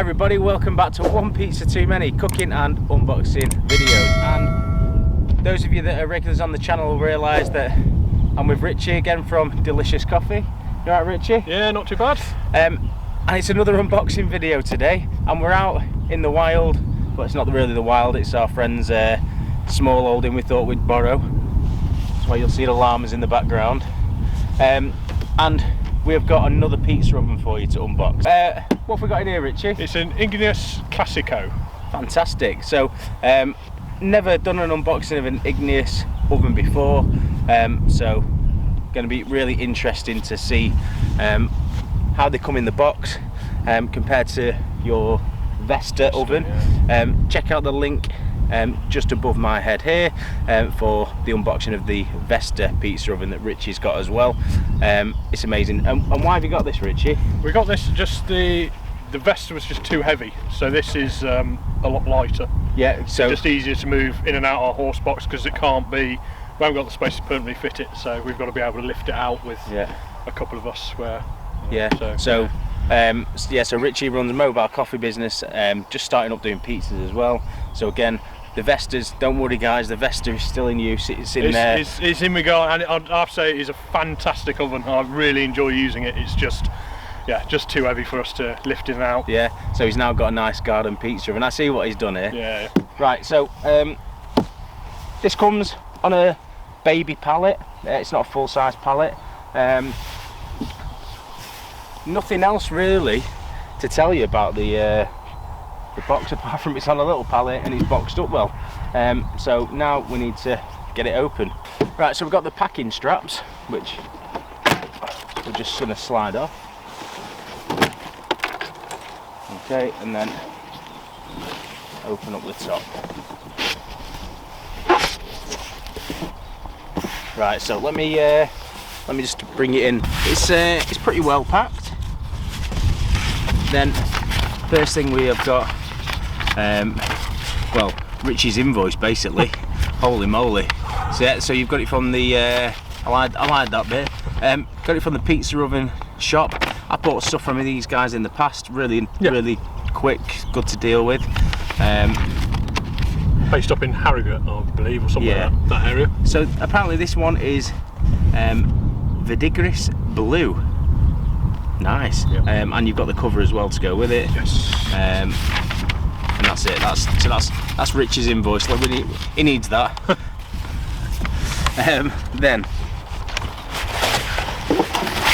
everybody, welcome back to One Pizza Too Many cooking and unboxing videos. And those of you that are regulars on the channel will realise that I'm with Richie again from Delicious Coffee. You alright, Richie? Yeah, not too bad. And it's another unboxing video today, and we're out in the wild. Well, it's not really the wild, it's our friend's small holding we thought we'd borrow. That's why you'll see the llamas in the background. And we've got another pizza oven for you to unbox. What have we got in here, Richie? It's an Igneus Classico. Fantastic. So, never done an unboxing of an Igneus oven before, so going to be really interesting to see how they come in the box compared to your Vesta oven. Yeah. Check out the link just above my head here for the unboxing of the Vesta pizza oven that Richie's got as well. It's amazing. And why have you got this, Richie? We got this, just the Vesta was just too heavy, so this is a lot lighter. Yeah, so just easier to move in and out our horse box, because it can't be, we haven't got the space to permanently fit it, so we've got to be able to lift it out with a couple of us where so Richie runs a mobile coffee business, just starting up doing pizzas as well. So again, the Vestas, don't worry guys, the Vesta is still in use. It's in regard, and I'd have to say it is a fantastic oven. I really enjoy using it. It's just too heavy for us to lift in and out. Yeah, so he's now got a nice garden pizza oven. I see what he's done here. Yeah. Right, so this comes on a baby pallet. It's not a full-size pallet. Nothing else really to tell you about the box, apart from it's on a little pallet and it's boxed up well. So now we need to get it open. Right, so we've got the packing straps, which we're just going to slide off. Okay, and then open up the top. Right, so let me just bring it in. It's pretty well packed. Then first thing we have got, well, Richie's invoice basically. Holy moly! So you've got it from the I lied that bit. Got it from the pizza oven shop. I bought stuff from these guys in the past. Really quick, good to deal with. Based up in Harrogate, I believe, or somewhere like that area. So apparently this one is Verdigris Blue. Nice. Yep. And you've got the cover as well to go with it. Yes. And that's it. That's Rich's invoice. Like he needs that. Then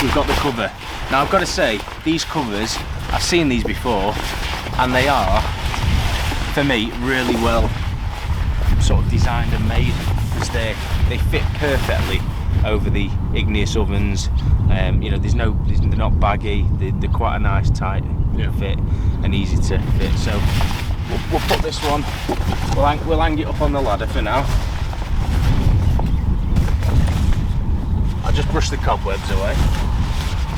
we've got the cover. Now I've got to say, these covers, I've seen these before, and they are, for me, really well sort of designed and made, because they fit perfectly over the Igneus ovens. You know, they're not baggy. They're quite a nice tight fit and easy to fit. So we'll put this one. We'll hang it up on the ladder for now. I'll just brush the cobwebs away.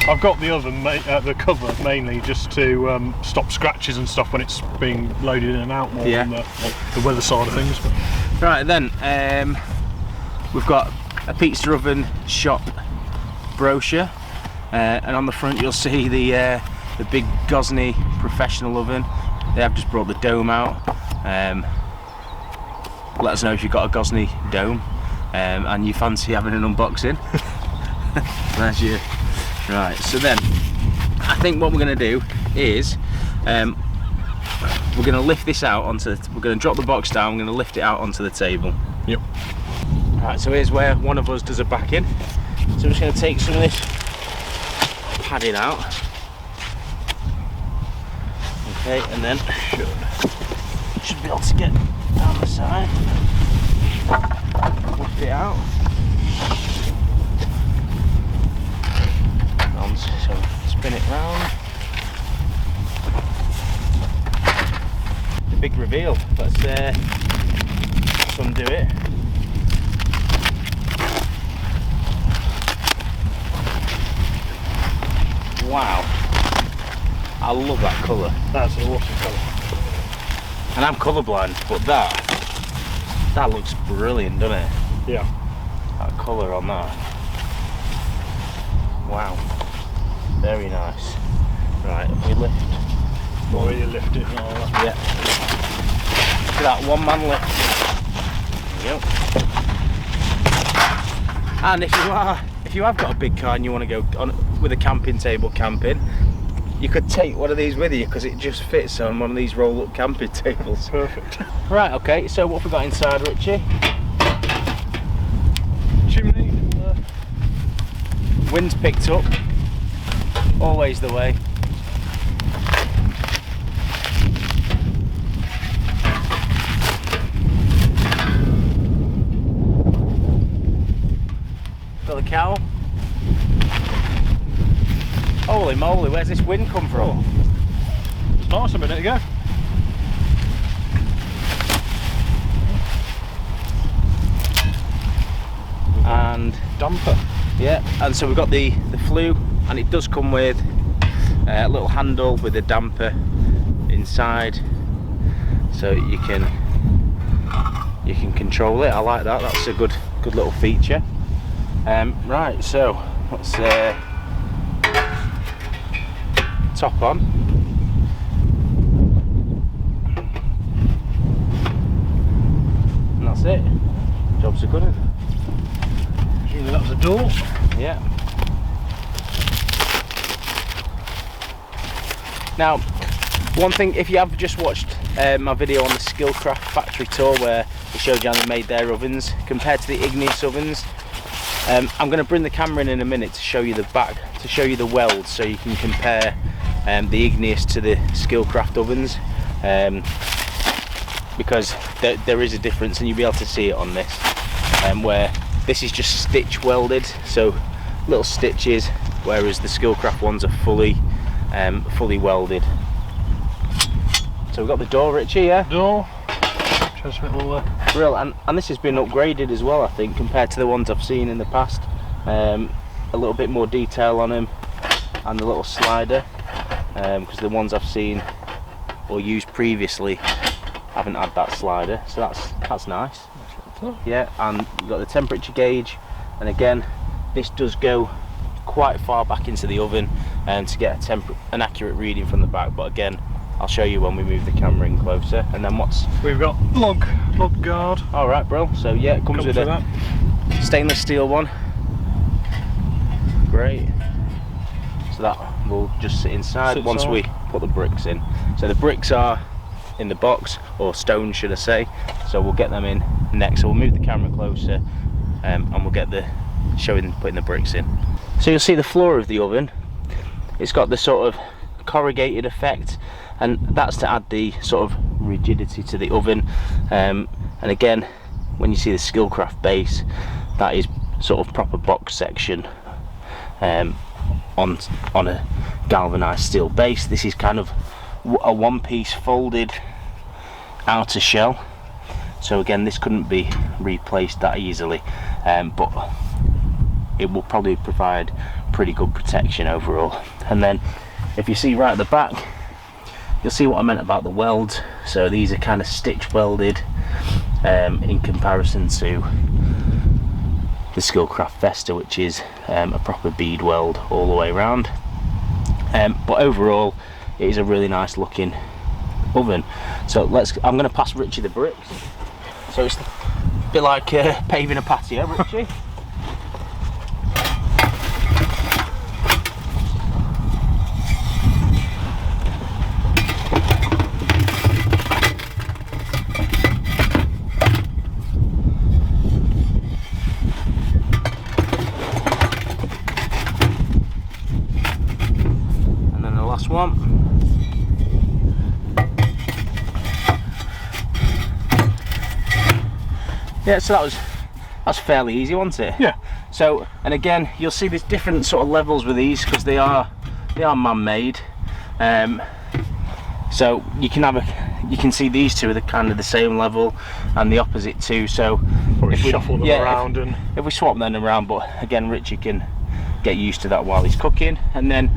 I've got the oven, the cover mainly just to stop scratches and stuff when it's being loaded in and out more than the weather side of things. Right then, we've got a pizza oven shop brochure, and on the front you'll see the big Gozney professional oven. They have just brought the dome out. Let us know if you've got a Gozney dome and you fancy having an unboxing. There's you. Right, so then I think what we're going to do is we're going to lift this out we're going to drop the box down, we're going to lift it out onto the table. Yep. Right, so here's where one of us does a back in. So I'm just going to take some of this padding out. Okay, and then should be able to get down the side. Lift it out. So spin it round. The big reveal. Let's undo it. Wow, I love that colour. That's an awesome colour. And I'm colourblind, but that looks brilliant, doesn't it? Yeah. That colour on that. Wow. Very nice. Right, if we lift Or you lift it and all that. Yeah. Look at that, one man lift. There you go. And if you have got a big car and you want to go on with a camping table camping, you could take one of these with you because it just fits on one of these roll-up camping tables. Perfect. Right, okay, so what have we got inside, Richie? Chimney. Wind's picked up, always the way. Got the cowl. Holy moly, where's this wind come from? It's nice a minute ago. And damper. Yeah, and so we've got the flue, and it does come with a little handle with a damper inside, so you can control it. I like that. That's a good little feature. Right, so let's top on. And that's it. Job's a good one. That was a door. Yeah. Now, one thing, if you have just watched my video on the Skillcraft factory tour where I showed you how they made their ovens compared to the Igneus ovens, I'm going to bring the camera in a minute to show you the back, to show you the welds, so you can compare the Igneus to the Skillcraft ovens, because there is a difference, and you'll be able to see it on this, where this is just stitch welded, so little stitches, whereas the Skillcraft ones are fully welded. So we've got the door, Richie, yeah? Door. Just a little Real, and this has been upgraded as well, I think, compared to the ones I've seen in the past. A little bit more detail on them, and the little slider, because the ones I've seen or used previously haven't had that slider, so that's nice. Yeah, and you've got the temperature gauge, and again, this does go quite far back into the oven to get an accurate reading from the back, but again, I'll show you when we move the camera in closer. And then we've got log guard. All right, bro. So yeah, it comes with a stainless steel one. Great. So that will just sit inside once we put the bricks in. So the bricks are in the box, or stone should I say, so we'll get them in next. So we'll move the camera closer, and we'll get putting the bricks in. So you'll see the floor of the oven, it's got the sort of corrugated effect, and that's to add the sort of rigidity to the oven, and again, when you see the Skillcraft base, that is sort of proper box section on a galvanized steel base. This is kind of a one-piece folded outer shell, so again, this couldn't be replaced that easily, but it will probably provide pretty good protection overall. And then if you see right at the back, you'll see what I meant about the welds. So these are kind of stitch welded in comparison to the Skillcraft Vesta, which is a proper bead weld all the way around. But overall, it is a really nice looking oven. So I'm going to pass Richie the bricks. So it's a bit like paving a patio, Richie. And then the last one. Yeah, so that's fairly easy, wasn't it? Yeah. So, and again, you'll see there's different sort of levels with these because they are man-made. So you can see these two are kind of the same level, and the opposite two. So if we shuffle them around, if we swap them around, but again, Richie can get used to that while he's cooking. And then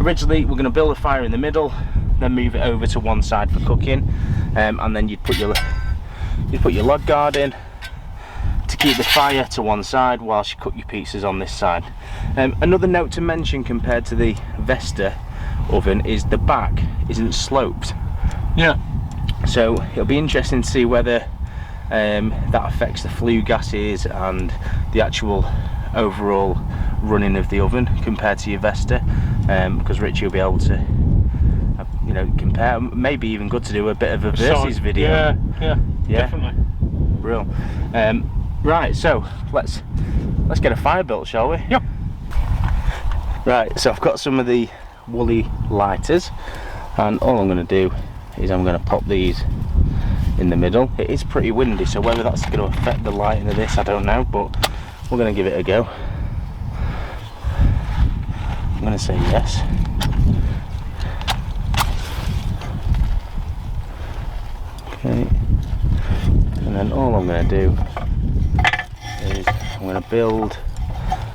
originally we're going to build a fire in the middle, then move it over to one side for cooking, and then you'd put your log guard in to keep the fire to one side whilst you cook your pizzas on this side. Another note to mention compared to the Vesta oven is the back isn't sloped. Yeah. So it'll be interesting to see whether that affects the flue gases and the actual overall running of the oven compared to your Vesta, because Richie will be able to you know, compare. Maybe even good to do a bit of a versus video. Yeah, definitely. Real. Right, so let's get a fire built, shall we? Yep. Right, so I've got some of the woolly lighters, and all I'm going to do is I'm going to pop these in the middle. It is pretty windy, so whether that's going to affect the lighting of this, I don't know, but we're going to give it a go. I'm going to say yes. Okay, and then all I'm going to do is I'm going to build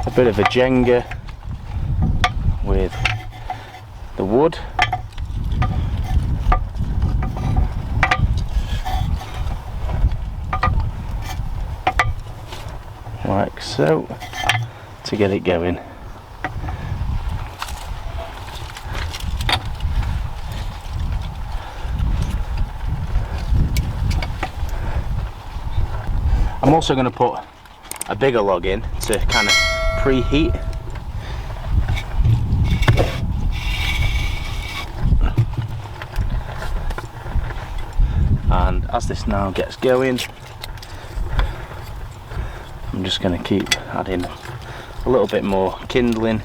a bit of a Jenga with the wood. Like so, to get it going. I'm also going to put a bigger log in to kind of preheat. And as this now gets going, I'm just going to keep adding a little bit more kindling.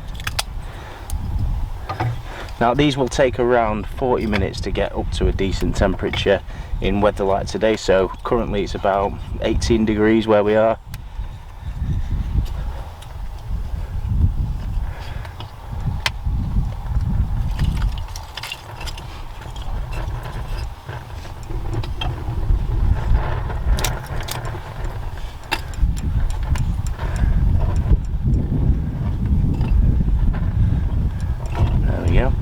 Now these will take around 40 minutes to get up to a decent temperature in weather like today, so currently it's about 18 degrees where we are. There we go.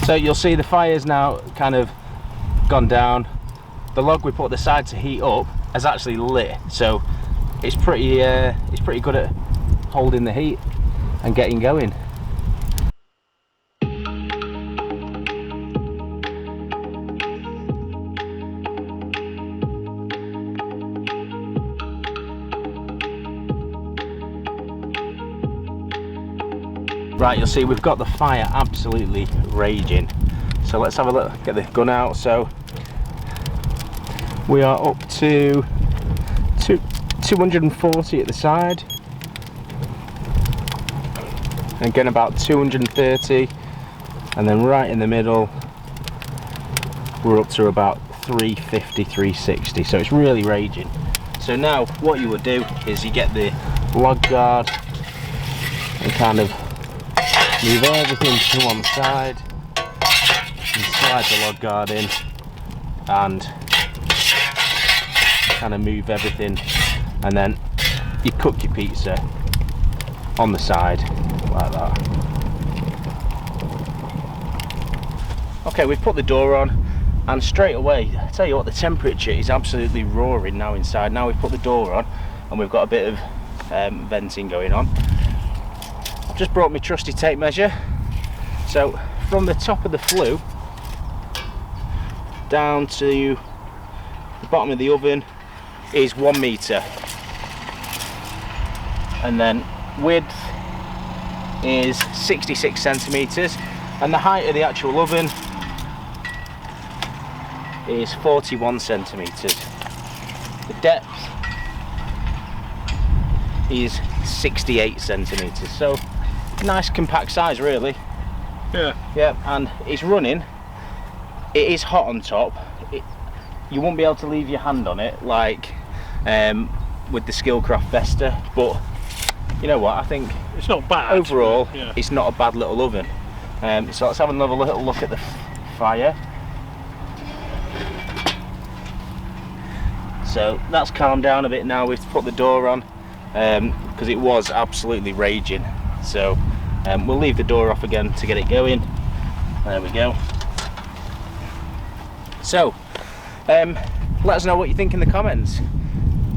So you'll see the fire's now kind of gone down. The log we put at the side to heat up has actually lit, so it's pretty good at holding the heat and getting going. Right, you'll see we've got the fire absolutely raging. So let's have a look, get the gun out. So we are up to 240 at the side. Again about 230. And then right in the middle, we're up to about 350, 360. So it's really raging. So now what you would do is you get the log guard and kind of move everything to one side and slide the log guard in and kind of move everything, and then you cook your pizza on the side like that. Okay, we've put the door on, and straight away, I tell you what, the temperature is absolutely roaring now inside. Now we've put the door on and we've got a bit of venting going on. I've just brought my trusty tape measure. So from the top of the flue down to the bottom of the oven is 1 metre, and then width is 66 centimetres, and the height of the actual oven is 41 centimetres. The depth is 68 centimetres, so nice compact size really. Yeah, and it's running. It is hot on top. You won't be able to leave your hand on it like with the Skillcraft Vesta, but you know what, I think it's not bad overall. It's not a bad little oven. So let's have another little look at the fire. So that's calmed down a bit now. We've put the door on because it was absolutely raging. So We'll leave the door off again to get it going. There we go. So let us know what you think in the comments.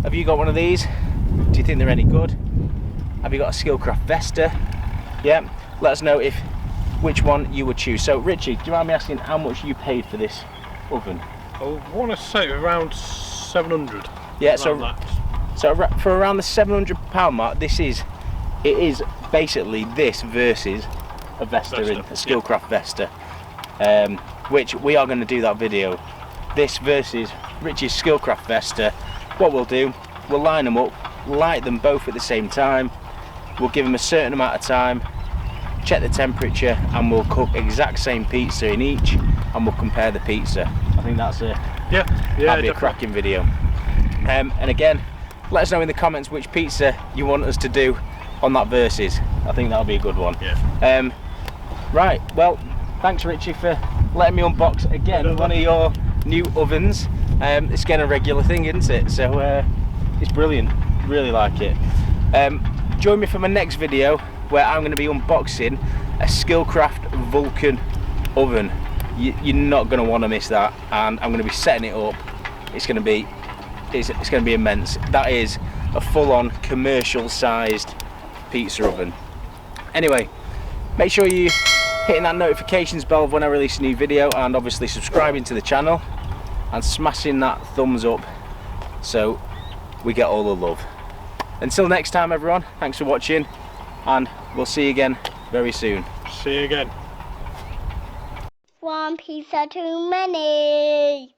Have you got one of these? Do you think they're any good? Have you got a Skillcraft Vesta? Yeah, let us know which one you would choose. So Richie, do you mind me asking how much you paid for this oven? I want to say around 700. Yeah, so for around the £700 mark, it is basically this versus a Vesta, a Skillcraft Vesta, which we are going to do that video. This versus Richie's Skillcraft Vesta. What we'll do, we'll line them up, light them both at the same time. We'll give them a certain amount of time, check the temperature, and we'll cook exact same pizza in each, and we'll compare the pizza. I think that's that'll be a cracking video. And again, let us know in the comments which pizza you want us to do on that versus. I think that'll be a good one. Yeah. Right, well, thanks Richie for letting me unbox again one of your new ovens. It's getting a regular thing, isn't it? So it's brilliant, really like it. Join me for my next video where I'm going to be unboxing a Skillcraft Vulcan oven. You're not going to want to miss that, and I'm going to be setting it up. It's going to be immense. That is a full-on commercial sized pizza oven. Anyway, make sure you hitting that notifications bell when I release a new video, and obviously subscribing to the channel and smashing that thumbs up so we get all the love. Until next time everyone, thanks for watching, and we'll see you again very soon. See you again. One pizza too many.